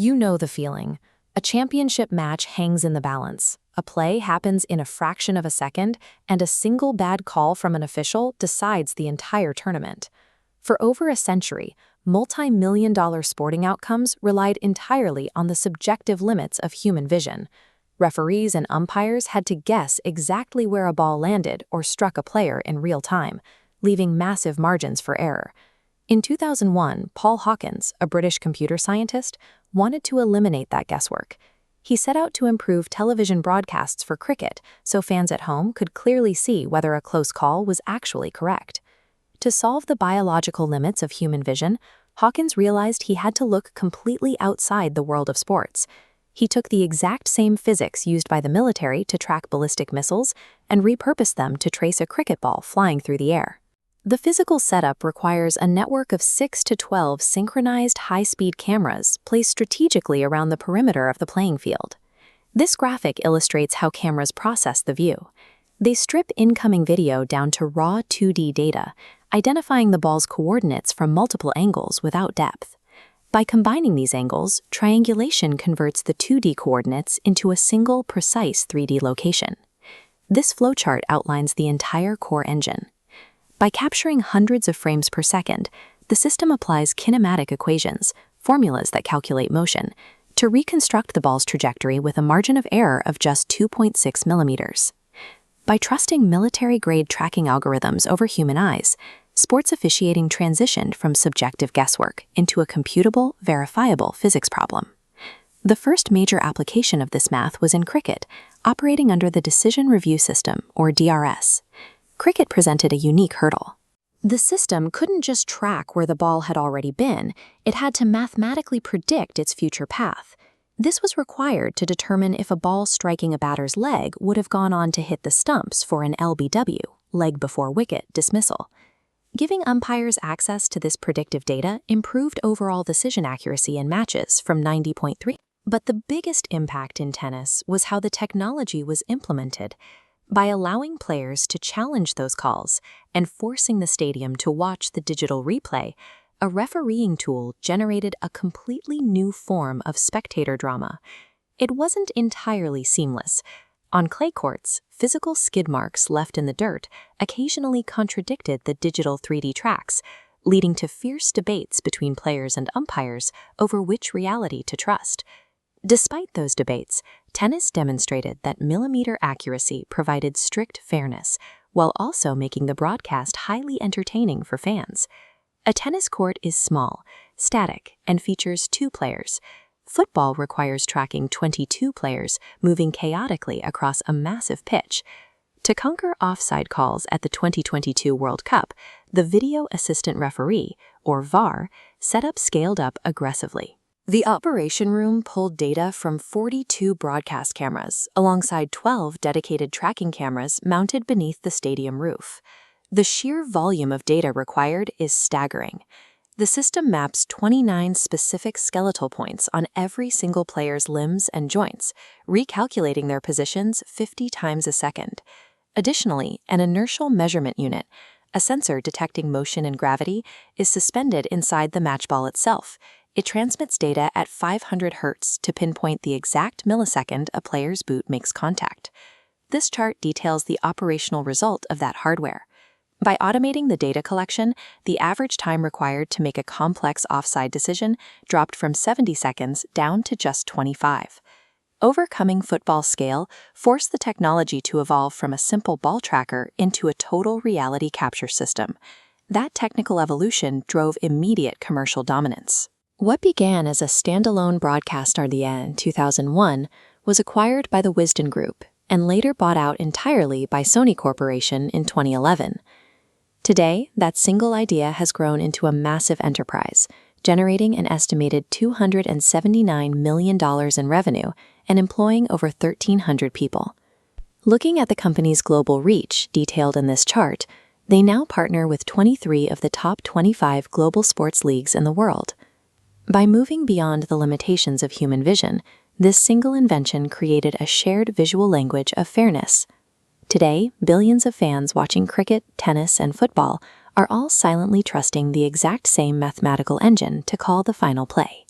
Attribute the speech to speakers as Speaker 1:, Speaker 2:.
Speaker 1: You know the feeling. A championship match hangs in the balance. A play happens in a fraction of a second, and a single bad call from an official decides the entire tournament. For over a century, multi-million-dollar sporting outcomes relied entirely on the subjective limits of human vision. Referees and umpires had to guess exactly where a ball landed or struck a player in real time, leaving massive margins for error. In 2001, Paul Hawkins, a British computer scientist, wanted to eliminate that guesswork. He set out to improve television broadcasts for cricket so fans at home could clearly see whether a close call was actually correct. To solve the biological limits of human vision, Hawkins realized he had to look completely outside the world of sports. He took the exact same physics used by the military to track ballistic missiles and repurposed them to trace a cricket ball flying through the air. The physical setup requires a network of 6 to 12 synchronized high-speed cameras placed strategically around the perimeter of the playing field. This graphic illustrates how cameras process the view. They strip incoming video down to raw 2D data, identifying the ball's coordinates from multiple angles without depth. By combining these angles, triangulation converts the 2D coordinates into a single, precise 3D location. This flowchart outlines the entire core engine. By capturing hundreds of frames per second, the system applies kinematic equations, formulas that calculate motion, to reconstruct the ball's trajectory with a margin of error of just 2.6 millimeters. By trusting military-grade tracking algorithms over human eyes, sports officiating transitioned from subjective guesswork into a computable, verifiable physics problem. The first major application of this math was in cricket, operating under the Decision Review System, or DRS. Cricket presented a unique hurdle. The system couldn't just track where the ball had already been, it had to mathematically predict its future path. This was required to determine if a ball striking a batter's leg would have gone on to hit the stumps for an LBW, leg before wicket, dismissal. Giving umpires access to this predictive data improved overall decision accuracy in matches from 90.3. But the biggest impact in tennis was how the technology was implemented. By allowing players to challenge those calls and forcing the stadium to watch the digital replay, a refereeing tool generated a completely new form of spectator drama. It wasn't entirely seamless. On clay courts, physical skid marks left in the dirt occasionally contradicted the digital 3D tracks, leading to fierce debates between players and umpires over which reality to trust. Despite those debates, tennis demonstrated that millimeter accuracy provided strict fairness, while also making the broadcast highly entertaining for fans. A tennis court is small, static, and features 2 players. Football requires tracking 22 players moving chaotically across a massive pitch. To conquer offside calls at the 2022 World Cup, the Video Assistant Referee, or VAR, setup scaled up aggressively. The operation room pulled data from 42 broadcast cameras, alongside 12 dedicated tracking cameras mounted beneath the stadium roof. The sheer volume of data required is staggering. The system maps 29 specific skeletal points on every single player's limbs and joints, recalculating their positions 50 times a second. Additionally, an inertial measurement unit, a sensor detecting motion and gravity, is suspended inside the match ball itself. It transmits data at 500 Hz to pinpoint the exact millisecond a player's boot makes contact. This chart details the operational result of that hardware. By automating the data collection, the average time required to make a complex offside decision dropped from 70 seconds down to just 25. Overcoming football's scale forced the technology to evolve from a simple ball tracker into a total reality capture system. That technical evolution drove immediate commercial dominance. What began as a standalone broadcast idea in 2001 was acquired by the Wisden Group and later bought out entirely by Sony Corporation in 2011. Today, that single idea has grown into a massive enterprise, generating an estimated $279 million in revenue and employing over 1,300 people. Looking at the company's global reach detailed in this chart, they now partner with 23 of the top 25 global sports leagues in the world. By moving beyond the limitations of human vision, this single invention created a shared visual language of fairness. Today, billions of fans watching cricket, tennis, and football are all silently trusting the exact same mathematical engine to call the final play.